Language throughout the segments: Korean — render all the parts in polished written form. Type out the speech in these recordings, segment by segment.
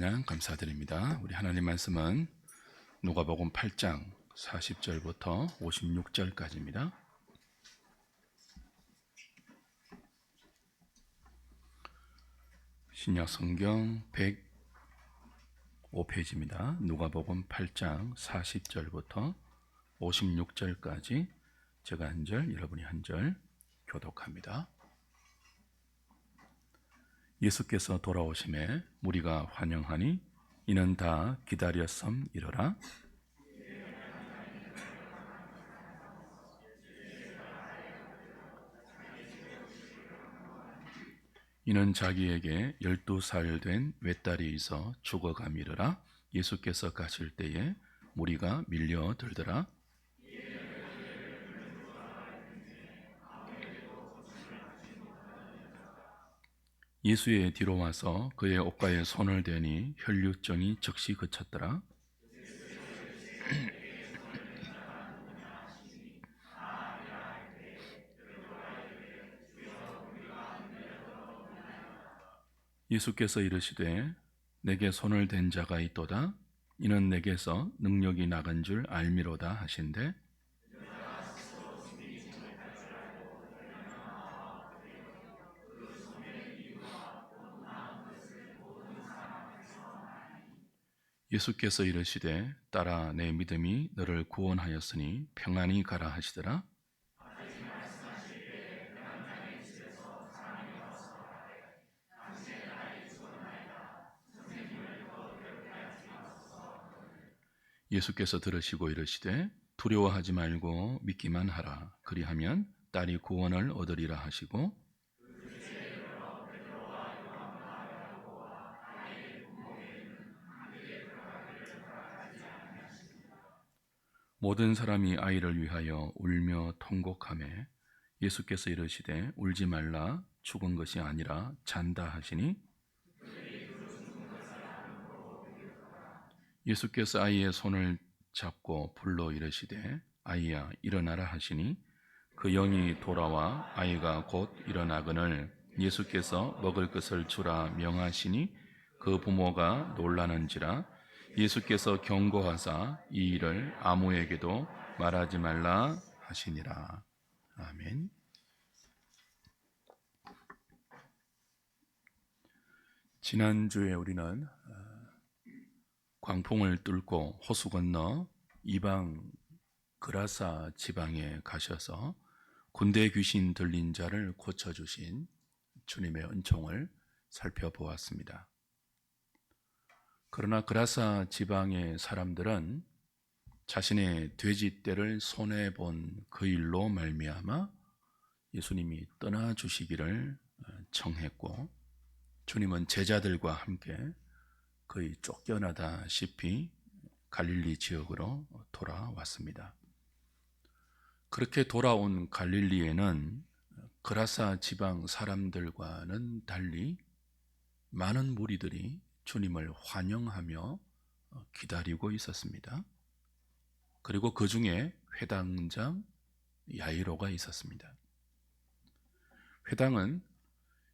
감사드립니다. 우리 하나님 말씀은 누가복음 8장 40절부터 56절까지입니다. 신약 성경 105페이지입니다. 누가복음 8장 40절부터 56절까지 제가 한 절, 여러분이 한 절 교독합니다. 예수께서 돌아오심에 무리가 환영하니 이는 다 기다렸음이러라. 이는 자기에게 12살 된 외딸이 있어 죽어가미르라. 예수께서 가실 때에 무리가 밀려들더라. 예수의 뒤로 와서 그의 옷가에 손을 대니 혈류증이 즉시 그쳤더라. 예수께서 이르시되 내게 손을 댄 자가 있도다. 이는 내게서 능력이 나간 줄 알미로다 하신대. 예수께서 이르시되 딸아 내 믿음이 너를 구원하였으니 평안히 가라 하시더라. 예수께서 들으시고 이르시되 두려워하지 말고 믿기만 하라. 그리하면 딸이 구원을 얻으리라 하시고 모든 사람이 아이를 위하여 울며 통곡하매 예수께서 이르시되 울지 말라. 죽은 것이 아니라 잔다 하시니 예수께서 아이의 손을 잡고 불러 이르시되 아이야 일어나라 하시니 그 영이 돌아와 아이가 곧 일어나거늘 예수께서 먹을 것을 주라 명하시니 그 부모가 놀라는지라. 예수께서 경고하사 이 일을 아무에게도 말하지 말라 하시니라. 아멘. 지난주에 우리는 광풍을 뚫고 호수 건너 이방 그라사 지방에 가셔서 군대 귀신 들린 자를 고쳐주신 주님의 은총을 살펴보았습니다. 그러나 그라사 지방의 사람들은 자신의 돼지떼를 손해본 그 일로 말미암아 예수님이 떠나주시기를 청했고 주님은 제자들과 함께 거의 쫓겨나다시피 갈릴리 지역으로 돌아왔습니다. 그렇게 돌아온 갈릴리에는 그라사 지방 사람들과는 달리 많은 무리들이 주님을 환영하며 기다리고 있었습니다. 그리고 그 중에 회당장 야이로가 있었습니다. 회당은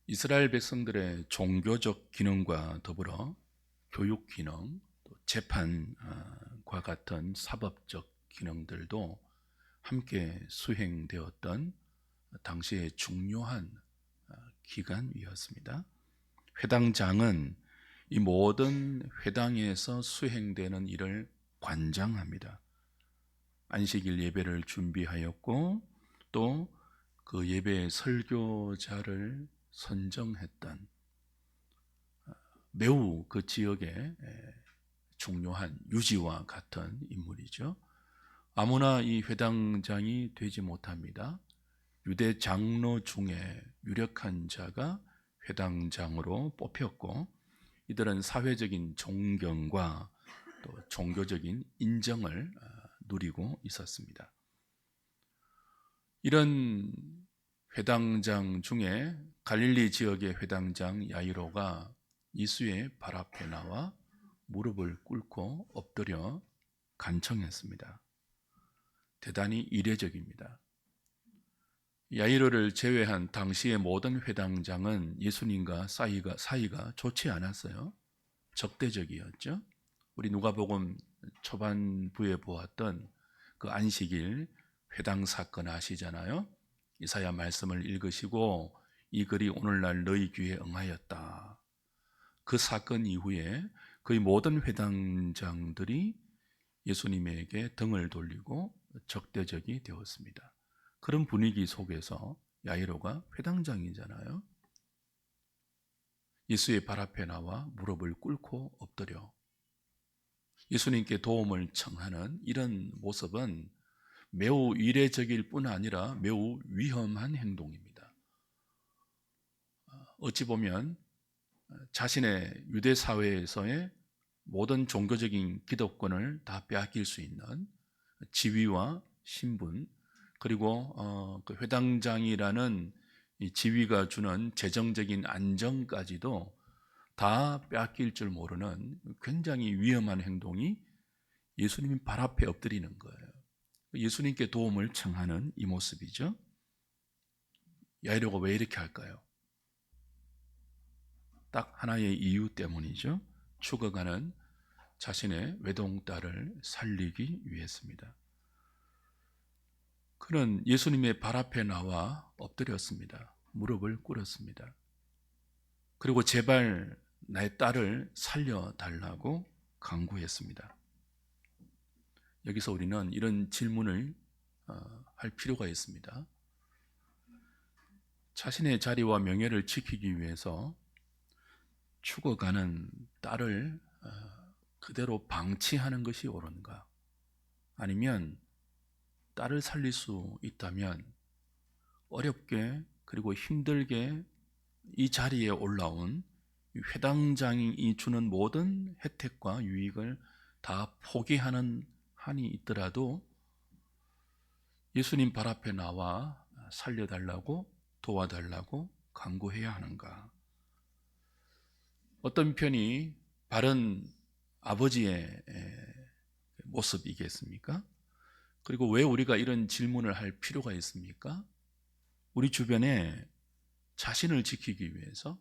이스라엘 백성들의 종교적 기능과 더불어 교육 기능, 또 재판과 같은 사법적 기능들도 함께 수행되었던 당시의 중요한 기관이었습니다. 회당장은 이 모든 회당에서 수행되는 일을 관장합니다. 안식일 예배를 준비하였고 또 그 예배의 설교자를 선정했던 매우 그 지역의 중요한 유지와 같은 인물이죠. 아무나 이 회당장이 되지 못합니다. 유대 장로 중에 유력한 자가 회당장으로 뽑혔고 이들은 사회적인 존경과 또 종교적인 인정을 누리고 있었습니다. 이런 회당장 중에 갈릴리 지역의 회당장 야이로가 예수의 발 앞에 나와 무릎을 꿇고 엎드려 간청했습니다. 대단히 이례적입니다. 야이로를 제외한 당시의 모든 회당장은 예수님과 사이가 좋지 않았어요. 적대적이었죠. 우리 누가복음 초반부에 보았던 그 안식일 회당 사건 아시잖아요. 이사야 말씀을 읽으시고 이 글이 오늘날 너희 귀에 응하였다. 그 사건 이후에 거의 모든 회당장들이 예수님에게 등을 돌리고 적대적이 되었습니다. 그런 분위기 속에서 야이로가 회당장이잖아요. 예수의 발 앞에 나와 무릎을 꿇고 엎드려 예수님께 도움을 청하는 이런 모습은 매우 이례적일 뿐 아니라 매우 위험한 행동입니다. 어찌 보면 자신의 유대 사회에서의 모든 종교적인 기득권을 다 빼앗길 수 있는 지위와 신분, 그리고 그 회당장이라는 이 지위가 주는 재정적인 안정까지도 다 빼앗길 줄 모르는 굉장히 위험한 행동이 예수님 발 앞에 엎드리는 거예요. 예수님께 도움을 청하는 이 모습이죠. 야이로가 왜 이렇게 할까요? 딱 하나의 이유 때문이죠. 죽어가는 자신의 외동딸을 살리기 위해서입니다. 그는 예수님의 발 앞에 나와 엎드렸습니다. 무릎을 꿇었습니다. 그리고 제발 나의 딸을 살려달라고 간구했습니다. 여기서 우리는 이런 질문을 할 필요가 있습니다. 자신의 자리와 명예를 지키기 위해서 죽어가는 딸을 그대로 방치하는 것이 옳은가? 아니면 딸을 살릴 수 있다면 어렵게 그리고 힘들게 이 자리에 올라온 회당장이 주는 모든 혜택과 유익을 다 포기하는 한이 있더라도 예수님 발 앞에 나와 살려달라고 도와달라고 간구해야 하는가? 어떤 편이 바른 아버지의 모습이겠습니까? 그리고 왜 우리가 이런 질문을 할 필요가 있습니까? 우리 주변에 자신을 지키기 위해서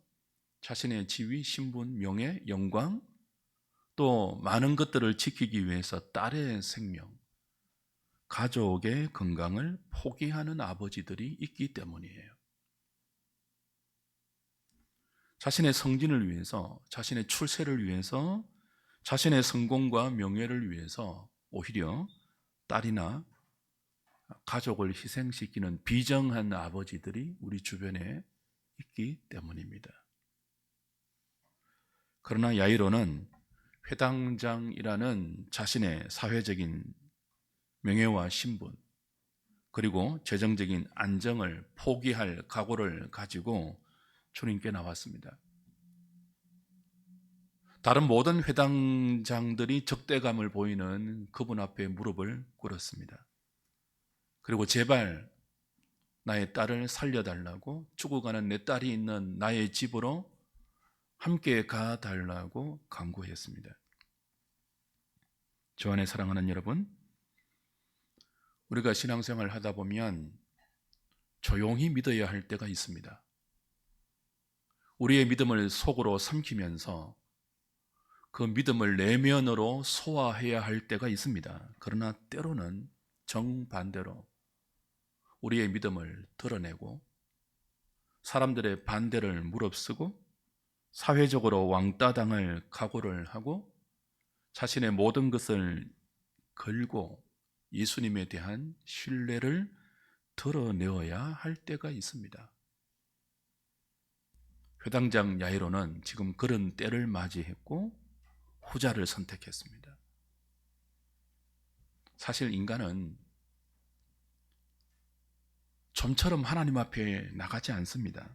자신의 지위, 신분, 명예, 영광, 또 많은 것들을 지키기 위해서 딸의 생명, 가족의 건강을 포기하는 아버지들이 있기 때문이에요. 자신의 성진을 위해서, 자신의 출세를 위해서, 자신의 성공과 명예를 위해서 오히려 딸이나 가족을 희생시키는 비정한 아버지들이 우리 주변에 있기 때문입니다. 그러나 야이로는 회당장이라는 자신의 사회적인 명예와 신분, 그리고 재정적인 안정을 포기할 각오를 가지고 주님께 나왔습니다. 다른 모든 회당장들이 적대감을 보이는 그분 앞에 무릎을 꿇었습니다. 그리고 제발 나의 딸을 살려달라고, 죽어가는 내 딸이 있는 나의 집으로 함께 가달라고 간구했습니다. 주 안에 사랑하는 여러분, 우리가 신앙생활을 하다 보면 조용히 믿어야 할 때가 있습니다. 우리의 믿음을 속으로 삼키면서 그 믿음을 내면으로 소화해야 할 때가 있습니다. 그러나 때로는 정반대로 우리의 믿음을 드러내고 사람들의 반대를 무릅쓰고 사회적으로 왕따 당할 각오를 하고 자신의 모든 것을 걸고 예수님에 대한 신뢰를 드러내어야 할 때가 있습니다. 회당장 야이로는 지금 그런 때를 맞이했고 후자를 선택했습니다. 사실 인간은 좀처럼 하나님 앞에 나가지 않습니다.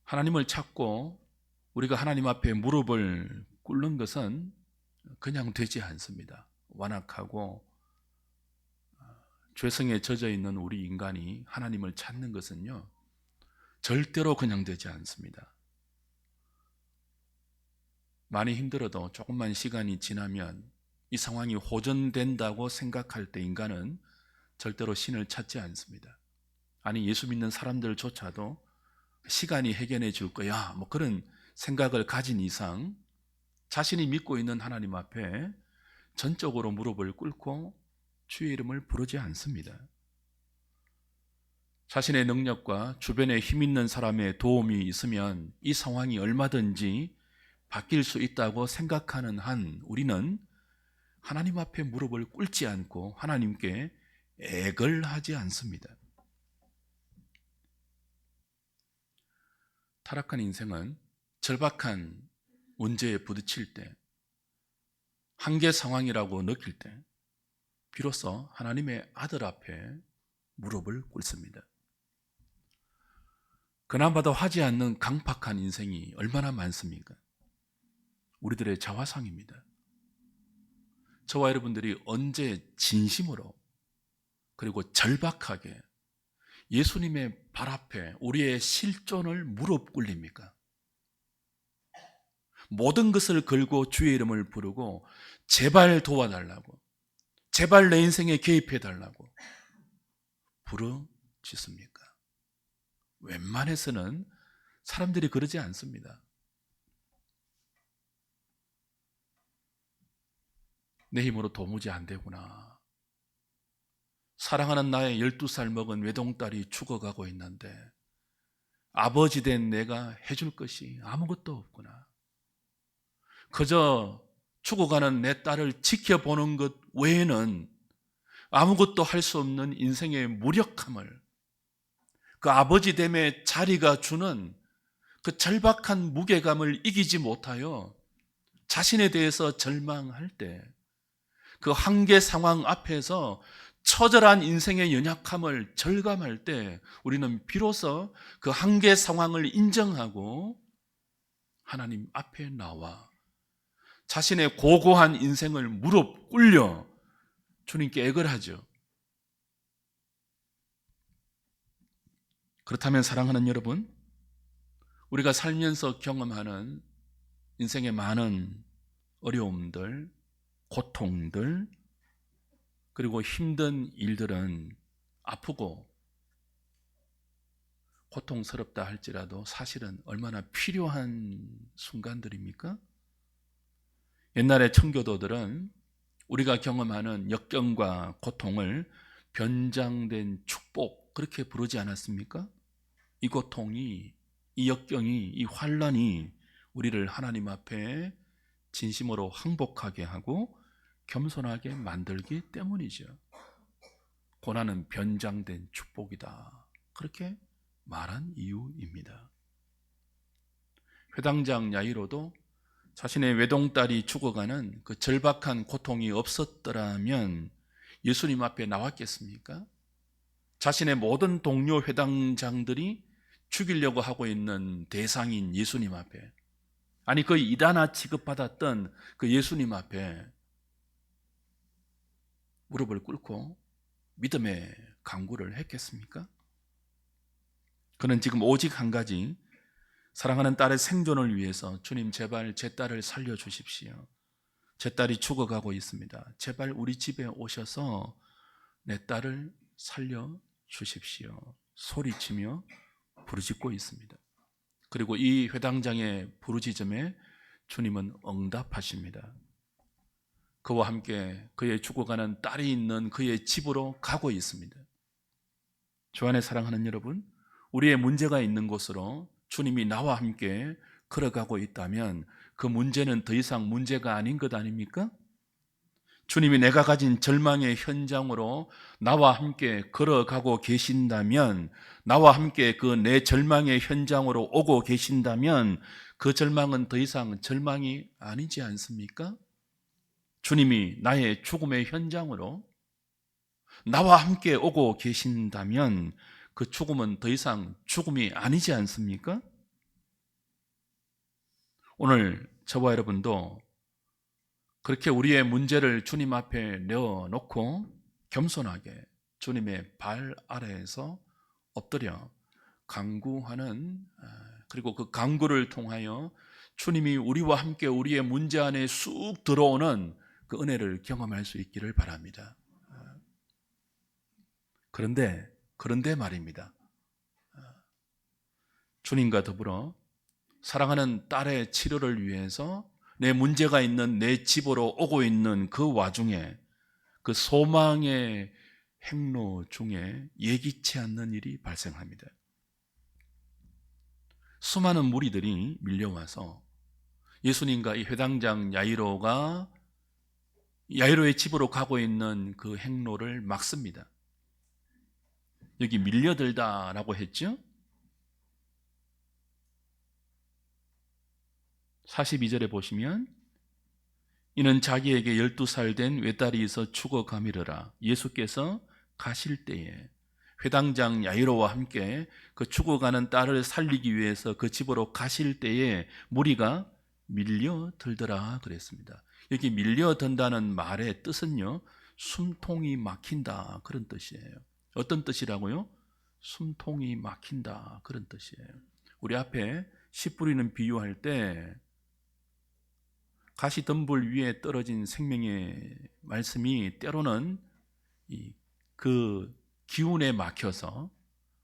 하나님을 찾고 우리가 하나님 앞에 무릎을 꿇는 것은 그냥 되지 않습니다. 완악하고 죄성에 젖어 있는 우리 인간이 하나님을 찾는 것은요, 절대로 그냥 되지 않습니다. 많이 힘들어도 조금만 시간이 지나면 이 상황이 호전된다고 생각할 때 인간은 절대로 신을 찾지 않습니다. 아니, 예수 믿는 사람들조차도 시간이 해결해 줄 거야, 뭐 그런 생각을 가진 이상 자신이 믿고 있는 하나님 앞에 전적으로 무릎을 꿇고 주의 이름을 부르지 않습니다. 자신의 능력과 주변에 힘 있는 사람의 도움이 있으면 이 상황이 얼마든지 바뀔 수 있다고 생각하는 한 우리는 하나님 앞에 무릎을 꿇지 않고 하나님께 애걸하지 않습니다. 타락한 인생은 절박한 문제에 부딪힐 때, 한계 상황이라고 느낄 때 비로소 하나님의 아들 앞에 무릎을 꿇습니다. 그나마도 하지 않는 강팍한 인생이 얼마나 많습니까? 우리들의 자화상입니다. 저와 여러분들이 언제 진심으로 그리고 절박하게 예수님의 발 앞에 우리의 실존을 무릎 꿇립니까? 모든 것을 걸고 주의 이름을 부르고 제발 도와달라고, 제발 내 인생에 개입해달라고 부르짖습니까? 웬만해서는 사람들이 그러지 않습니다. 내 힘으로 도무지 안 되구나. 사랑하는 나의 12살 먹은 외동딸이 죽어가고 있는데 아버지 된 내가 해줄 것이 아무것도 없구나. 그저 죽어가는 내 딸을 지켜보는 것 외에는 아무것도 할 수 없는 인생의 무력함을, 그 아버지 됨의 자리가 주는 그 절박한 무게감을 이기지 못하여 자신에 대해서 절망할 때, 그 한계 상황 앞에서 처절한 인생의 연약함을 절감할 때 우리는 비로소 그 한계 상황을 인정하고 하나님 앞에 나와 자신의 고고한 인생을 무릎 꿇려 주님께 애걸하죠. 그렇다면 사랑하는 여러분, 우리가 살면서 경험하는 인생의 많은 어려움들, 고통들, 그리고 힘든 일들은 아프고 고통스럽다 할지라도 사실은 얼마나 필요한 순간들입니까? 옛날의 청교도들은 우리가 경험하는 역경과 고통을 변장된 축복, 그렇게 부르지 않았습니까? 이 고통이, 이 역경이, 이 환난이 우리를 하나님 앞에 진심으로 항복하게 하고 겸손하게 만들기 때문이죠. 고난은 변장된 축복이다, 그렇게 말한 이유입니다. 회당장 야이로도 자신의 외동딸이 죽어가는 그 절박한 고통이 없었더라면 예수님 앞에 나왔겠습니까? 자신의 모든 동료 회당장들이 죽이려고 하고 있는 대상인 예수님 앞에, 아니 그 이단아 취급받았던 그 예수님 앞에 무릎을 꿇고 믿음의 간구를 했겠습니까? 그는 지금 오직 한 가지, 사랑하는 딸의 생존을 위해서 주님 제발 제 딸을 살려주십시오. 제 딸이 죽어가고 있습니다. 제발 우리 집에 오셔서 내 딸을 살려주십시오. 소리치며 부르짖고 있습니다. 그리고 이 회당장의 부르짖음에 주님은 응답하십니다. 그와 함께 그의 죽어가는 딸이 있는 그의 집으로 가고 있습니다. 주 안에 사랑하는 여러분, 우리의 문제가 있는 곳으로 주님이 나와 함께 걸어가고 있다면 그 문제는 더 이상 문제가 아닌 것 아닙니까? 주님이 내가 가진 절망의 현장으로 나와 함께 걸어가고 계신다면, 나와 함께 그 내 절망의 현장으로 오고 계신다면 그 절망은 더 이상 절망이 아니지 않습니까? 주님이 나의 죽음의 현장으로 나와 함께 오고 계신다면 그 죽음은 더 이상 죽음이 아니지 않습니까? 오늘 저와 여러분도 그렇게 우리의 문제를 주님 앞에 내어놓고 겸손하게 주님의 발 아래에서 엎드려 간구하는, 그리고 그 간구를 통하여 주님이 우리와 함께 우리의 문제 안에 쑥 들어오는 그 은혜를 경험할 수 있기를 바랍니다. 그런데 말입니다. 주님과 더불어 사랑하는 딸의 치료를 위해서 내 문제가 있는 내 집으로 오고 있는 그 와중에 그 소망의 행로 중에 예기치 않는 일이 발생합니다. 수많은 무리들이 밀려와서 예수님과 이 회당장 야이로가 야이로의 집으로 가고 있는 그 행로를 막습니다. 여기 밀려들다라고 했죠? 42절에 보시면 이는 자기에게 12살 된 외딸이 있어 죽어가미르라. 예수께서 가실 때에 회당장 야이로와 함께 그 죽어가는 딸을 살리기 위해서 그 집으로 가실 때에 무리가 밀려들더라 그랬습니다. 여기 밀려든다는 말의 뜻은요, 숨통이 막힌다 그런 뜻이에요. 어떤 뜻이라고요? 숨통이 막힌다 그런 뜻이에요. 우리 앞에 씨 뿌리는 비유할 때 가시덤불 위에 떨어진 생명의 말씀이 때로는 그 기운에 막혀서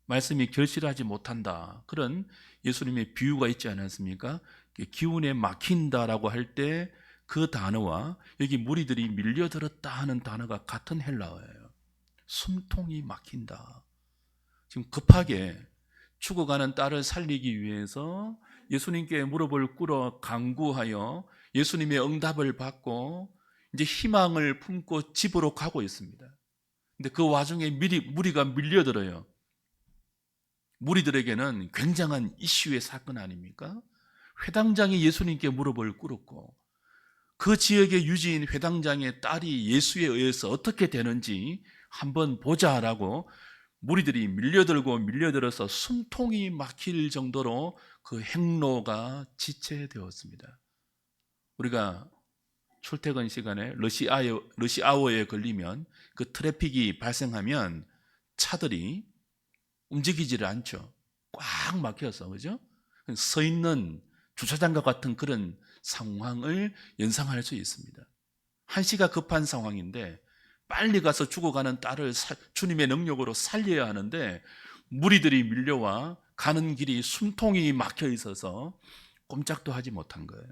말씀이 결실하지 못한다. 그런 예수님의 비유가 있지 않았습니까? 기운에 막힌다라고 할 때 그 단어와 여기 무리들이 밀려들었다 하는 단어가 같은 헬라어예요. 숨통이 막힌다. 지금 급하게 죽어가는 딸을 살리기 위해서 예수님께 무릎을 꿇어 간구하여 예수님의 응답을 받고 이제 희망을 품고 집으로 가고 있습니다. 근데 그 와중에 무리가 밀려들어요. 무리들에게는 굉장한 이슈의 사건 아닙니까? 회당장이 예수님께 무릎을 꿇었고 그 지역의 유지인 회당장의 딸이 예수에 의해서 어떻게 되는지 한번 보자라고 무리들이 밀려들어서 숨통이 막힐 정도로 그 행로가 지체되었습니다. 우리가 출퇴근 시간에 러시아워에 걸리면 그 트래픽이 발생하면 차들이 움직이지를 않죠. 꽉 막혀서, 그죠? 서 있는 주차장과 같은 그런 상황을 연상할 수 있습니다. 한시가 급한 상황인데 빨리 가서 죽어가는 딸을 주님의 능력으로 살려야 하는데 무리들이 밀려와 가는 길이 숨통이 막혀 있어서 꼼짝도 하지 못한 거예요.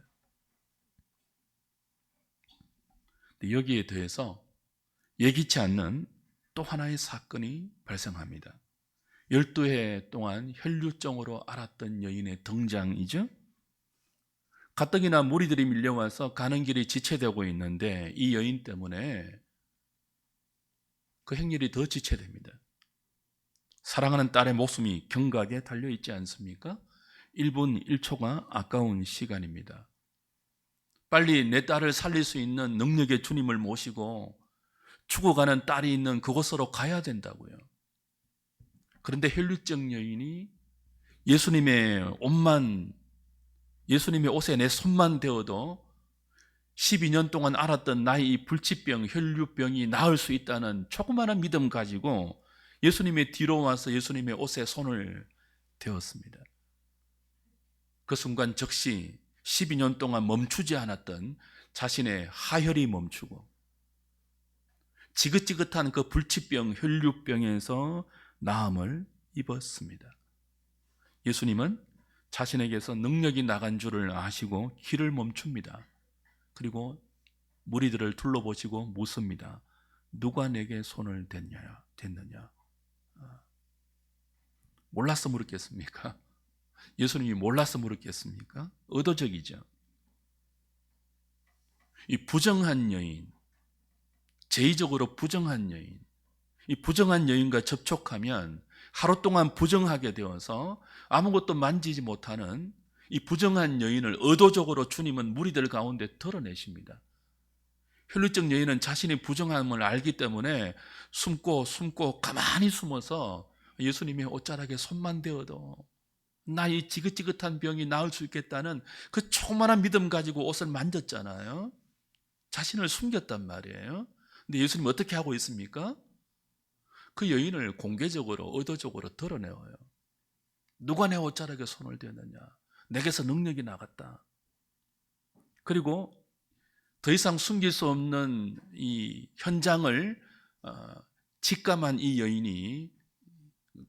여기에 대해서 예기치 않는 또 하나의 사건이 발생합니다. 12해 동안 혈류증으로 앓았던 여인의 등장이죠. 가뜩이나 무리들이 밀려와서 가는 길이 지체되고 있는데 이 여인 때문에 그 행렬이 더 지체됩니다. 사랑하는 딸의 목숨이 경각에 달려있지 않습니까? 1분 1초가 아까운 시간입니다. 빨리 내 딸을 살릴 수 있는 능력의 주님을 모시고 죽어가는 딸이 있는 그곳으로 가야 된다고요. 그런데 혈류증 여인이 예수님의 옷에 내 손만 대어도 12년 동안 앓았던 나의 이 불치병, 혈류병이 나을 수 있다는 조그마한 믿음 가지고 예수님의 뒤로 와서 예수님의 옷에 손을 대었습니다. 그 순간 즉시 12년 동안 멈추지 않았던 자신의 하혈이 멈추고 지긋지긋한 그 불치병, 혈류병에서 나음을 입었습니다. 예수님은 자신에게서 능력이 나간 줄을 아시고 길을 멈춥니다. 그리고 무리들을 둘러보시고 묻습니다. 누가 내게 손을 댔느냐? 몰라서 물었겠습니까? 예수님이 몰라서 물었겠습니까? 의도적이죠. 이 부정한 여인, 제의적으로 부정한 여인, 이 부정한 여인과 접촉하면 하루 동안 부정하게 되어서 아무것도 만지지 못하는 이 부정한 여인을 의도적으로 주님은 무리들 가운데 드러내십니다. 혈류증 여인은 자신의 부정함을 알기 때문에 숨고 가만히 숨어서 예수님의 옷자락에 손만 대어도 나 이 지긋지긋한 병이 나을 수 있겠다는 그 조그마한 믿음 가지고 옷을 만졌잖아요. 자신을 숨겼단 말이에요. 근데 예수님이 어떻게 하고 있습니까? 그 여인을 공개적으로 의도적으로 드러내어요. 누가 내 옷자락에 손을 대느냐? 내게서 능력이 나갔다. 그리고 더 이상 숨길 수 없는 이 현장을 직감한 이 여인이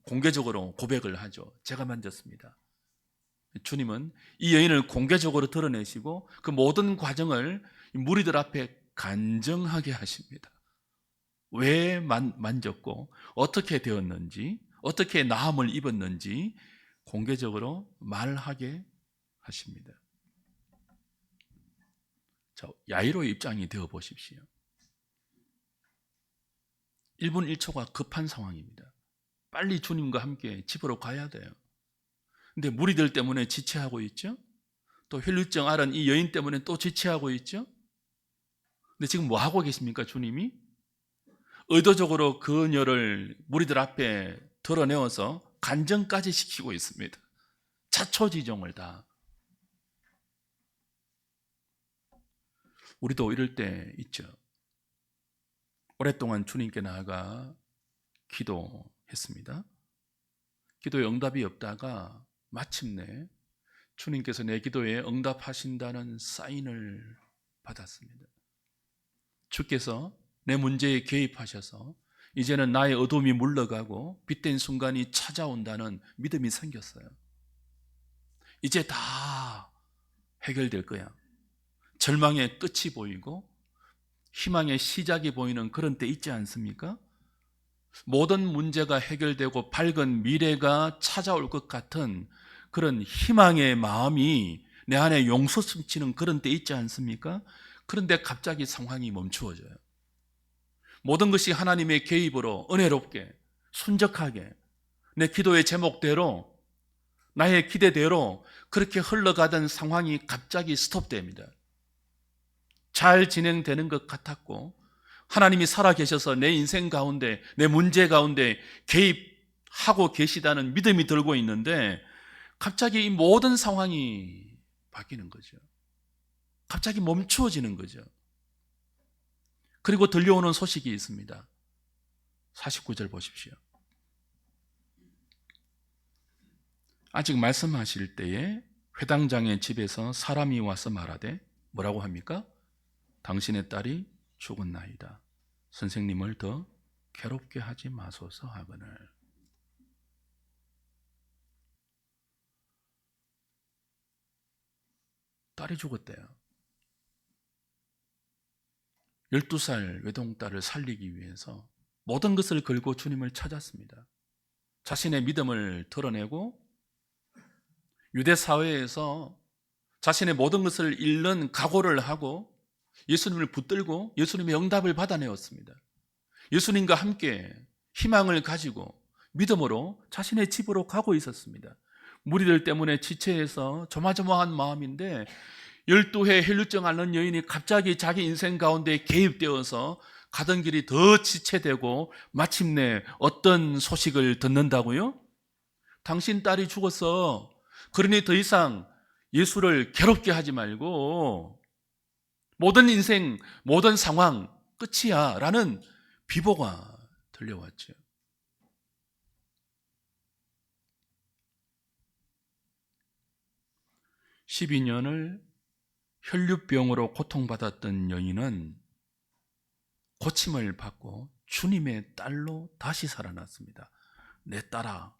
공개적으로 고백을 하죠. 제가 만졌습니다. 주님은 이 여인을 공개적으로 드러내시고 그 모든 과정을 무리들 앞에 간증하게 하십니다. 왜 만졌고 어떻게 되었는지, 어떻게 나음을 입었는지 공개적으로 말하게 하십니다. 자, 야이로의 입장이 되어 보십시오. 1분 1초가 급한 상황입니다. 빨리 주님과 함께 집으로 가야 돼요. 근데 무리들 때문에 지체하고 있죠. 또 혈류증 앓은 이 여인 때문에 또 지체하고 있죠. 근데 지금 뭐 하고 계십니까? 주님이 의도적으로 그녀를 무리들 앞에 드러내어서 간증까지 시키고 있습니다. 자초지종을 다. 우리도 이럴 때 있죠. 오랫동안 주님께 나아가 기도했습니다. 기도에 응답이 없다가 마침내 주님께서 내 기도에 응답하신다는 사인을 받았습니다. 주께서 내 문제에 개입하셔서 이제는 나의 어둠이 물러가고 빛된 순간이 찾아온다는 믿음이 생겼어요. 이제 다 해결될 거야. 절망의 끝이 보이고 희망의 시작이 보이는 그런 때 있지 않습니까? 모든 문제가 해결되고 밝은 미래가 찾아올 것 같은 그런 희망의 마음이 내 안에 용솟치는 그런 때 있지 않습니까? 그런데 갑자기 상황이 멈추어져요. 모든 것이 하나님의 개입으로 은혜롭게 순적하게 내 기도의 제목대로 나의 기대대로 그렇게 흘러가던 상황이 갑자기 스톱됩니다. 잘 진행되는 것 같았고 하나님이 살아계셔서 내 인생 가운데 내 문제 가운데 개입하고 계시다는 믿음이 들고 있는데 갑자기 이 모든 상황이 바뀌는 거죠. 갑자기 멈추어지는 거죠. 그리고 들려오는 소식이 있습니다. 49절 보십시오. 아직 말씀하실 때에 회당장의 집에서 사람이 와서 말하되 뭐라고 합니까? 당신의 딸이 죽었나이다. 선생님을 더 괴롭게 하지 마소서 하거늘. 딸이 죽었대요. 12살 외동딸을 살리기 위해서 모든 것을 걸고 주님을 찾았습니다. 자신의 믿음을 드러내고 유대 사회에서 자신의 모든 것을 잃는 각오를 하고 예수님을 붙들고 예수님의 응답을 받아내었습니다. 예수님과 함께 희망을 가지고 믿음으로 자신의 집으로 가고 있었습니다. 무리들 때문에 지체해서 조마조마한 마음인데 12회 혈류증 앓는 여인이 갑자기 자기 인생 가운데 개입되어서 가던 길이 더 지체되고 마침내 어떤 소식을 듣는다고요? 당신 딸이 죽었어. 그러니 더 이상 예수를 괴롭게 하지 말고 모든 인생, 모든 상황 끝이야 라는 비보가 들려왔죠. (12년을) 혈류병으로 고통받았던 여인은 고침을 받고 주님의 딸로 다시 살아났습니다. 내 딸아,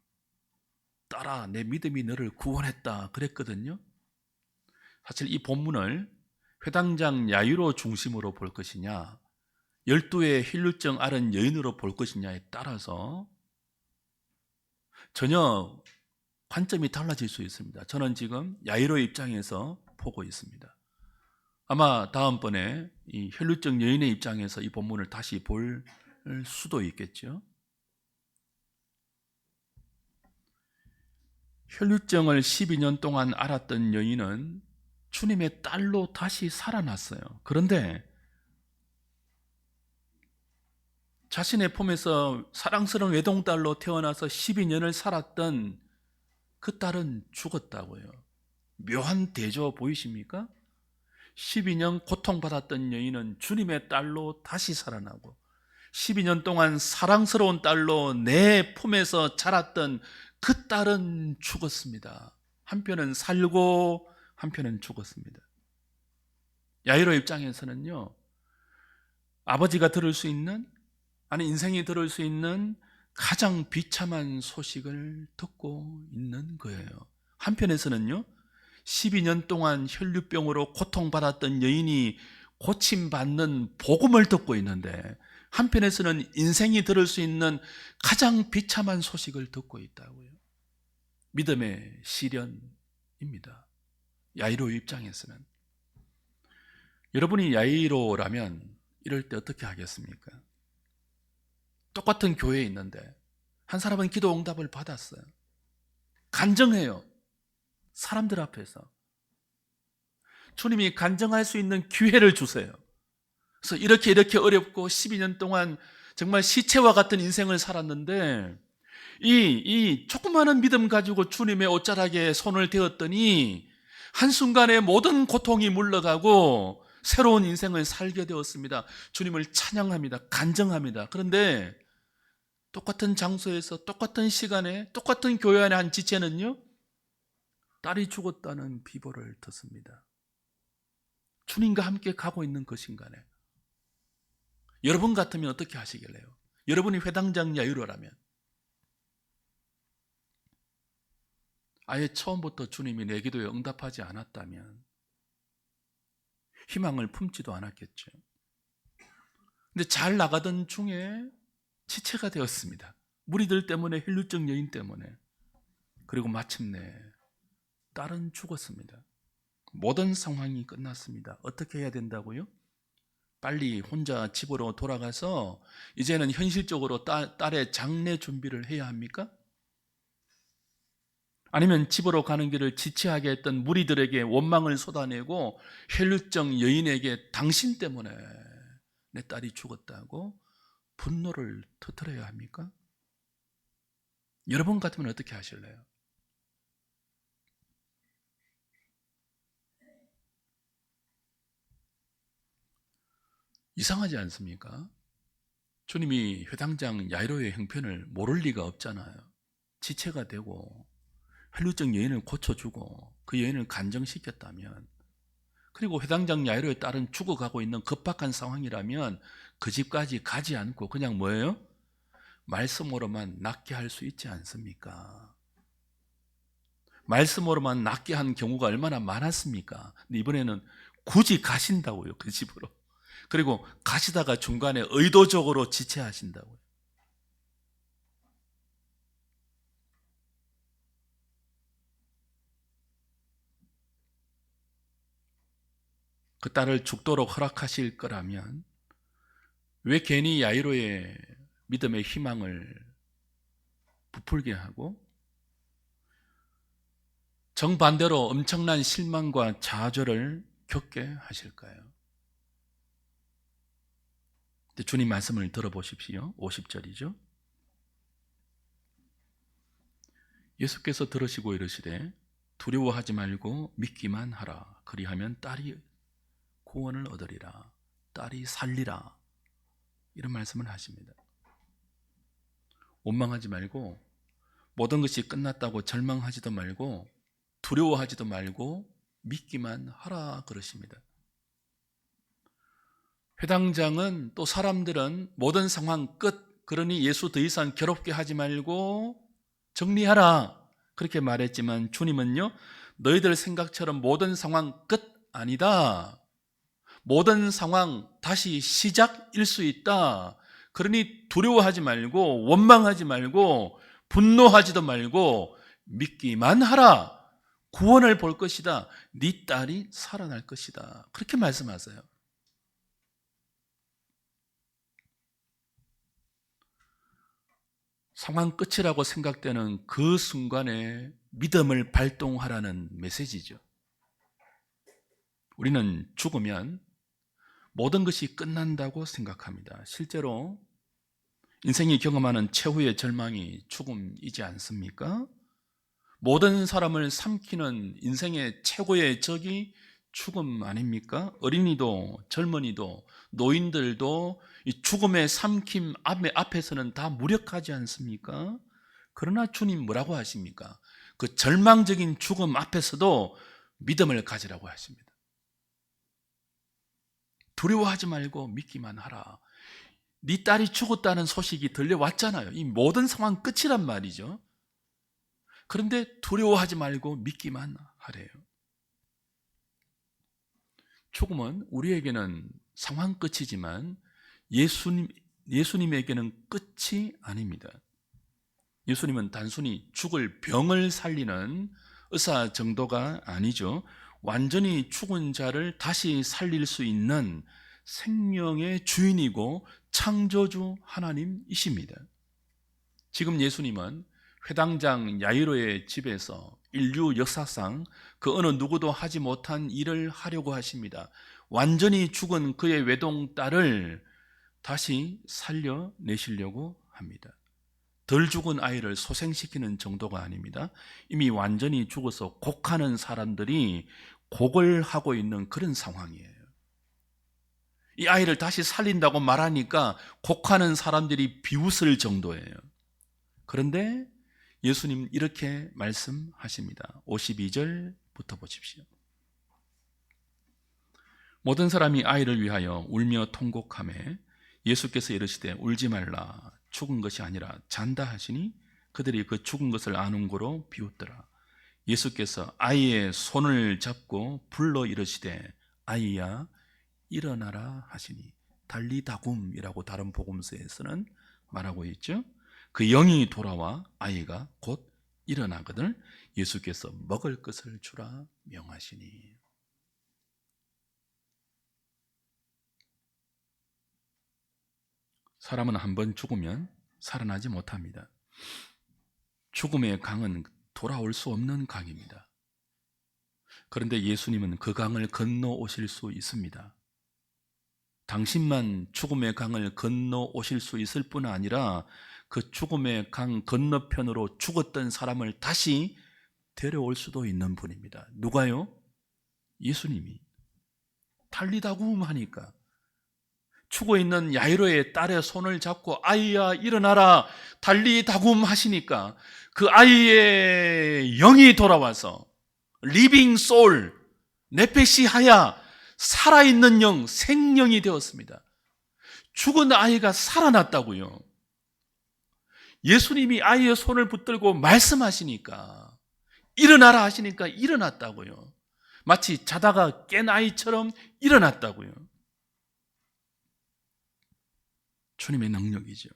내 믿음이 너를 구원했다 그랬거든요. 사실 이 본문을 회당장 야이로 중심으로 볼 것이냐 12의 혈류증 앓은 여인으로 볼 것이냐에 따라서 전혀 관점이 달라질 수 있습니다. 저는 지금 야이로의 입장에서 보고 있습니다. 아마 다음번에 이 혈류증 여인의 입장에서 이 본문을 다시 볼 수도 있겠죠. 혈류증을 12년 동안 앓았던 여인은 주님의 딸로 다시 살아났어요. 그런데 자신의 품에서 사랑스러운 외동딸로 태어나서 12년을 살았던 그 딸은 죽었다고요. 묘한 대조 보이십니까? 12년 고통받았던 여인은 주님의 딸로 다시 살아나고 12년 동안 사랑스러운 딸로 내 품에서 자랐던 그 딸은 죽었습니다. 한편은 살고 한편은 죽었습니다. 야이로 입장에서는요, 아버지가 들을 수 있는, 아니 인생이 들을 수 있는 가장 비참한 소식을 듣고 있는 거예요. 한편에서는요, 12년 동안 혈류병으로 고통받았던 여인이 고침받는 복음을 듣고 있는데, 한편에서는 인생이 들을 수 있는 가장 비참한 소식을 듣고 있다고요. 믿음의 시련입니다. 야이로 입장에서는. 여러분이 야이로라면 이럴 때 어떻게 하겠습니까? 똑같은 교회에 있는데 한 사람은 기도 응답을 받았어요. 간증해요. 사람들 앞에서. 주님이 간증할 수 있는 기회를 주세요. 그래서 이렇게 어렵고 12년 동안 정말 시체와 같은 인생을 살았는데 이 조그마한 믿음 가지고 주님의 옷자락에 손을 대었더니 한순간에 모든 고통이 물러가고 새로운 인생을 살게 되었습니다. 주님을 찬양합니다. 간증합니다. 그런데 똑같은 장소에서 똑같은 시간에 똑같은 교회 안에 한 지체는요, 딸이 죽었다는 비보를 듣습니다. 주님과 함께 가고 있는 그 순간에 여러분 같으면 어떻게 하시길래요? 여러분이 회당장 야이로라면 아예 처음부터 주님이 내 기도에 응답하지 않았다면 희망을 품지도 않았겠죠. 근데 잘 나가던 중에 지체가 되었습니다. 무리들 때문에, 혈류증 여인 때문에. 그리고 마침내 딸은 죽었습니다. 모든 상황이 끝났습니다. 어떻게 해야 된다고요? 빨리 혼자 집으로 돌아가서 이제는 현실적으로 딸의 장례 준비를 해야 합니까? 아니면 집으로 가는 길을 지체하게 했던 무리들에게 원망을 쏟아내고 혈류증 여인에게 당신 때문에 내 딸이 죽었다고 분노를 터뜨려야 합니까? 여러분 같으면 어떻게 하실래요? 이상하지 않습니까? 주님이 회당장 야이로의 형편을 모를 리가 없잖아요. 지체가 되고 혈류증 여인을 고쳐주고 그 여인을 간정시켰다면, 그리고 회당장 야이로의 딸은 죽어가고 있는 급박한 상황이라면 그 집까지 가지 않고 그냥 뭐예요? 말씀으로만 낫게 할 수 있지 않습니까? 말씀으로만 낫게 한 경우가 얼마나 많았습니까? 근데 이번에는 굳이 가신다고요, 그 집으로. 그리고 가시다가 중간에 의도적으로 지체하신다고요. 그 딸을 죽도록 허락하실 거라면 왜 괜히 야이로의 믿음의 희망을 부풀게 하고 정반대로 엄청난 실망과 좌절을 겪게 하실까요? 주님 말씀을 들어보십시오. 50절이죠. 예수께서 들으시고 이르시되 두려워하지 말고 믿기만 하라. 그리하면 딸이 구원을 얻으리라. 딸이 살리라. 이런 말씀을 하십니다. 원망하지 말고, 모든 것이 끝났다고 절망하지도 말고, 두려워하지도 말고 믿기만 하라 그러십니다. 회당장은, 또 사람들은 모든 상황 끝, 그러니 예수 더 이상 괴롭게 하지 말고 정리하라 그렇게 말했지만, 주님은요, 너희들 생각처럼 모든 상황 끝 아니다. 모든 상황 다시 시작일 수 있다. 그러니 두려워하지 말고 원망하지 말고 분노하지도 말고 믿기만 하라. 구원을 볼 것이다. 네 딸이 살아날 것이다. 그렇게 말씀하세요. 상황 끝이라고 생각되는 그 순간에 믿음을 발동하라는 메시지죠. 우리는 죽으면 모든 것이 끝난다고 생각합니다. 실제로 인생이 경험하는 최후의 절망이 죽음이지 않습니까? 모든 사람을 삼키는 인생의 최고의 적이 죽음 아닙니까? 어린이도 젊은이도 노인들도 이 죽음의 삼킴 앞에서는 다 무력하지 않습니까? 그러나 주님 뭐라고 하십니까? 그 절망적인 죽음 앞에서도 믿음을 가지라고 하십니다. 두려워하지 말고 믿기만 하라. 네 딸이 죽었다는 소식이 들려왔잖아요. 이 모든 상황 끝이란 말이죠. 그런데 두려워하지 말고 믿기만 하래요. 죽음은 우리에게는 상황 끝이지만 예수님에게는 끝이 아닙니다. 예수님은 단순히 죽을 병을 살리는 의사 정도가 아니죠. 완전히 죽은 자를 다시 살릴 수 있는 생명의 주인이고 창조주 하나님이십니다. 지금 예수님은 회당장 야이로의 집에서 인류 역사상 그 어느 누구도 하지 못한 일을 하려고 하십니다. 완전히 죽은 그의 외동딸을 다시 살려내시려고 합니다. 덜 죽은 아이를 소생시키는 정도가 아닙니다. 이미 완전히 죽어서 곡하는 사람들이 곡을 하고 있는 그런 상황이에요. 이 아이를 다시 살린다고 말하니까 곡하는 사람들이 비웃을 정도예요. 그런데 예수님 이렇게 말씀하십니다. 52절부터 보십시오. 모든 사람이 아이를 위하여 울며 통곡하매 예수께서 이르시되 울지 말라, 죽은 것이 아니라 잔다 하시니 그들이 그 죽은 것을 아는 고로 비웃더라. 예수께서 아이의 손을 잡고 불러 이르시되 아이야 일어나라 하시니 달리다굼이라고 다른 복음서에서는 말하고 있죠. 그 영이 돌아와 아이가 곧 일어나거든 예수께서 먹을 것을 주라 명하시니. 사람은 한번 죽으면 살아나지 못합니다. 죽음의 강은 돌아올 수 없는 강입니다. 그런데 예수님은 그 강을 건너오실 수 있습니다. 당신만 죽음의 강을 건너오실 수 있을 뿐 아니라 그 죽음의 강 건너편으로 죽었던 사람을 다시 데려올 수도 있는 분입니다. 누가요? 예수님이. 달리다굼 하니까 죽어있는 야이로의 딸의 손을 잡고 아이야 일어나라 달리다굼 하시니까 그 아이의 영이 돌아와서 리빙 소울 네페시 하야 살아있는 영, 생명이 되었습니다. 죽은 아이가 살아났다고요. 예수님이 아이의 손을 붙들고 말씀하시니까 일어나라 하시니까 일어났다고요. 마치 자다가 깬 아이처럼 일어났다고요. 주님의 능력이죠.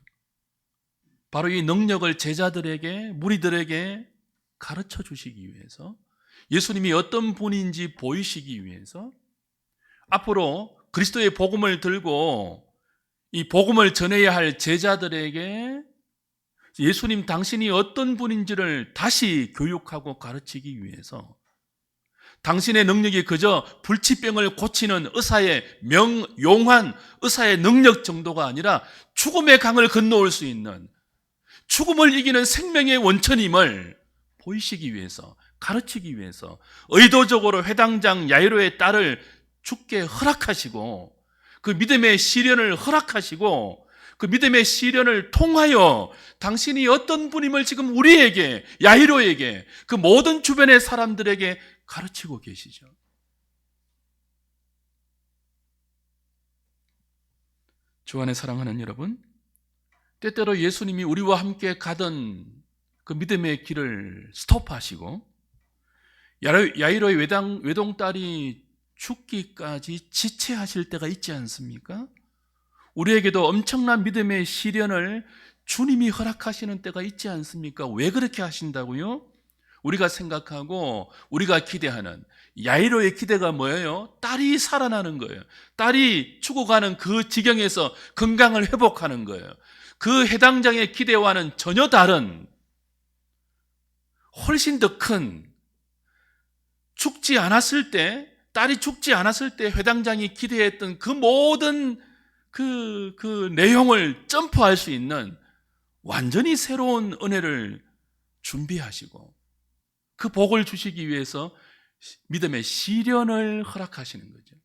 바로 이 능력을 제자들에게, 무리들에게 가르쳐 주시기 위해서, 예수님이 어떤 분인지 보이시기 위해서 앞으로 그리스도의 복음을 들고 이 복음을 전해야 할 제자들에게 예수님 당신이 어떤 분인지를 다시 교육하고 가르치기 위해서, 당신의 능력이 그저 불치병을 고치는 의사의 용한 의사의 능력 정도가 아니라 죽음의 강을 건너올 수 있는, 죽음을 이기는 생명의 원천임을 보이시기 위해서, 가르치기 위해서 의도적으로 회당장 야이로의 딸을 죽게 허락하시고 그 믿음의 시련을 허락하시고 그 믿음의 시련을 통하여 당신이 어떤 분임을 지금 우리에게, 야이로에게, 그 모든 주변의 사람들에게 가르치고 계시죠. 주 안에 사랑하는 여러분, 때때로 예수님이 우리와 함께 가던 그 믿음의 길을 스톱하시고 야이로의 외동딸이 죽기까지 지체하실 때가 있지 않습니까? 우리에게도 엄청난 믿음의 시련을 주님이 허락하시는 때가 있지 않습니까? 왜 그렇게 하신다고요? 우리가 생각하고 우리가 기대하는 야이로의 기대가 뭐예요? 딸이 살아나는 거예요. 딸이 죽어가는 그 지경에서 건강을 회복하는 거예요. 그 해당장의 기대와는 전혀 다른, 훨씬 더 큰, 죽지 않았을 때, 딸이 죽지 않았을 때 회당장이 기대했던 그 모든 그 내용을 점프할 수 있는 완전히 새로운 은혜를 준비하시고 그 복을 주시기 위해서 믿음의 시련을 허락하시는 거죠.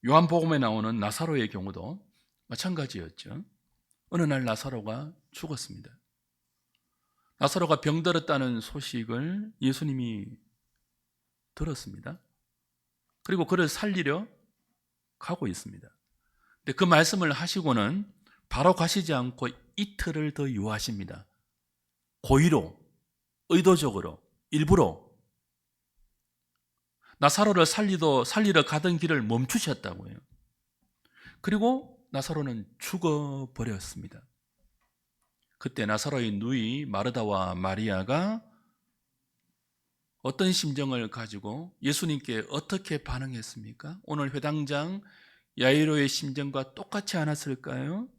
요한복음에 나오는 나사로의 경우도 마찬가지였죠. 어느 날 나사로가 죽었습니다. 나사로가 병들었다는 소식을 예수님이 들었습니다. 그리고 그를 살리려 가고 있습니다. 근데 그 말씀을 하시고는 바로 가시지 않고 이틀을 더 유하십니다. 고의로, 의도적으로, 일부러 나사로를 살리러 가던 길을 멈추셨다고요. 그리고 나사로는 죽어버렸습니다. 그때 나사로의 누이 마르다와 마리아가 어떤 심정을 가지고 예수님께 어떻게 반응했습니까? 오늘 회당장 야이로의 심정과 똑같지 않았을까요?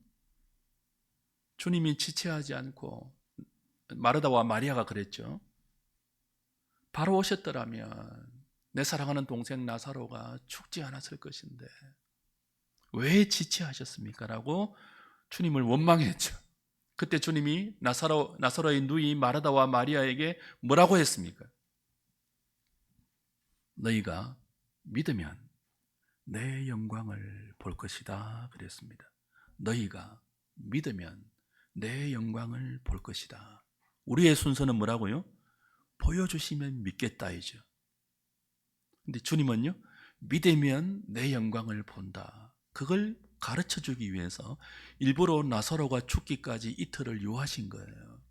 주님이 지체하지 않고, 마르다와 마리아가 그랬죠. 바로 오셨더라면 내 사랑하는 동생 나사로가 죽지 않았을 것인데 왜 지체하셨습니까? 라고 주님을 원망했죠. 그때 주님이 나사로의 누이 마르다와 마리아에게 뭐라고 했습니까? 너희가 믿으면 내 영광을 볼 것이다 그랬습니다. 너희가 믿으면 내 영광을 볼 것이다. 우리의 순서는 뭐라고요? 보여주시면 믿겠다이죠. 근데 주님은요, 믿으면 내 영광을 본다. 그걸 가르쳐주기 위해서 일부러 나사로가 죽기까지 이틀을 유하신 거예요.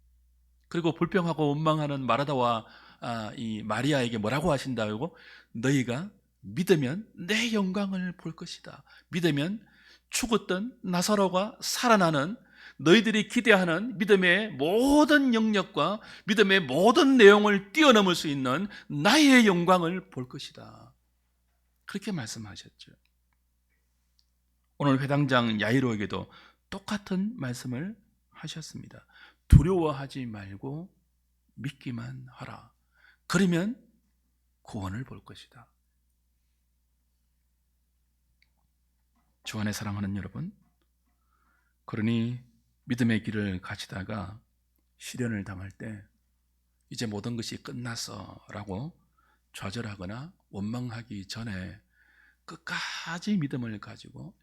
그리고 불평하고 원망하는 마르다와 이 마리아에게 뭐라고 하신다고? 너희가 믿으면 내 영광을 볼 것이다. 믿으면 죽었던 나사로가 살아나는, 너희들이 기대하는 믿음의 모든 영역과 믿음의 모든 내용을 뛰어넘을 수 있는 나의 영광을 볼 것이다. 그렇게 말씀하셨죠. 오늘 회당장 야이로에게도 똑같은 말씀을 하셨습니다. 두려워하지 말고 믿기만 하라. 그러면 구원을 볼 것이다. 주 안에 사랑하는 여러분, 그러니 믿음의 길을 가시다가 시련을 당할 때 이제 모든 것이 끝났어 라고 좌절하거나 원망하기 전에 끝까지 믿음을 가지고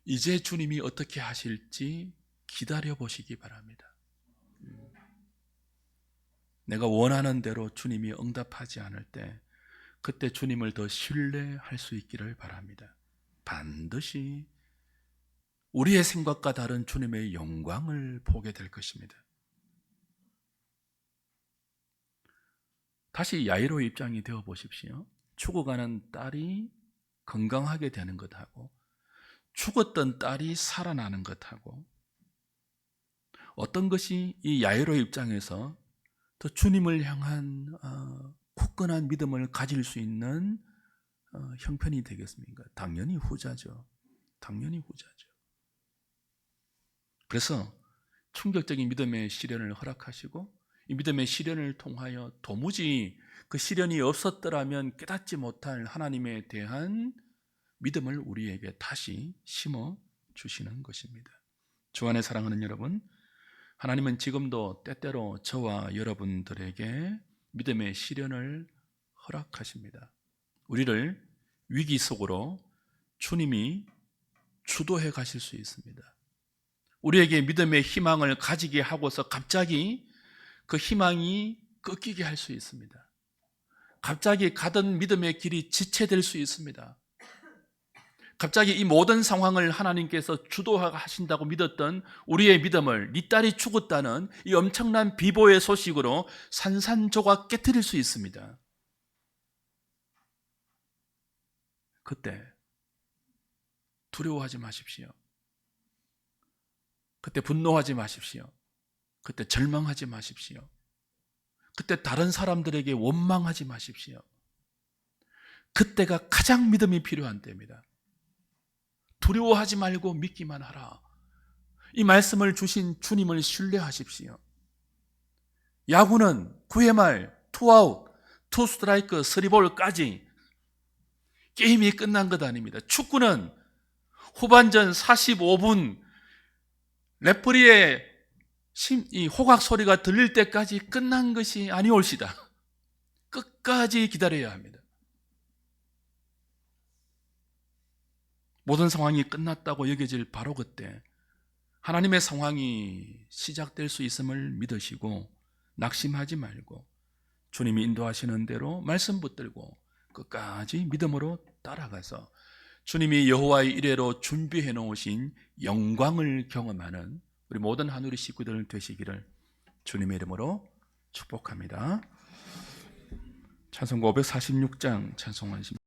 이제 주님이 어떻게 하실지 기다려 보시기 바랍니다. 내가 원하는 대로 주님이 응답하지 않을 때 그때 주님을 더 신뢰할 수 있기를 바랍니다. 반드시 우리의 생각과 다른 주님의 영광을 보게 될 것입니다. 다시 야이로의 입장이 되어 보십시오. 죽어가는 딸이 건강하게 되는 것하고 죽었던 딸이 살아나는 것하고 어떤 것이 이 야이로의 입장에서 더 주님을 향한 굳건한 믿음을 가질 수 있는 형편이 되겠습니까? 당연히 후자죠. 당연히 후자죠. 그래서 충격적인 믿음의 시련을 허락하시고 이 믿음의 시련을 통하여 도무지 그 시련이 없었더라면 깨닫지 못할 하나님에 대한 믿음을 우리에게 다시 심어 주시는 것입니다. 주 안에 사랑하는 여러분, 하나님은 지금도 때때로 저와 여러분들에게 믿음의 시련을 허락하십니다. 우리를 위기 속으로 주님이 주도해 가실 수 있습니다. 우리에게 믿음의 희망을 가지게 하고서 갑자기 그 희망이 꺾이게 할 수 있습니다. 갑자기 가던 믿음의 길이 지체될 수 있습니다. 갑자기 이 모든 상황을 하나님께서 주도하신다고 믿었던 우리의 믿음을 네 딸이 죽었다는 이 엄청난 비보의 소식으로 산산조각 깨트릴 수 있습니다. 그때 두려워하지 마십시오. 그때 분노하지 마십시오. 그때 절망하지 마십시오. 그때 다른 사람들에게 원망하지 마십시오. 그때가 가장 믿음이 필요한 때입니다. 두려워하지 말고 믿기만 하라. 이 말씀을 주신 주님을 신뢰하십시오. 야구는 9회 말 2아웃, 2스트라이크, 3볼까지 게임이 끝난 것 아닙니다. 축구는 후반전 45분 레프리의 이 호각 소리가 들릴 때까지 끝난 것이 아니올시다. 끝까지 기다려야 합니다. 모든 상황이 끝났다고 여겨질 바로 그때 하나님의 상황이 시작될 수 있음을 믿으시고 낙심하지 말고 주님이 인도하시는 대로 말씀 붙들고 끝까지 믿음으로 따라가서 주님이 여호와의 이레로 준비해 놓으신 영광을 경험하는 우리 모든 하누리 식구들 되시기를 주님의 이름으로 축복합니다. 찬송가 546장 찬송하십니다.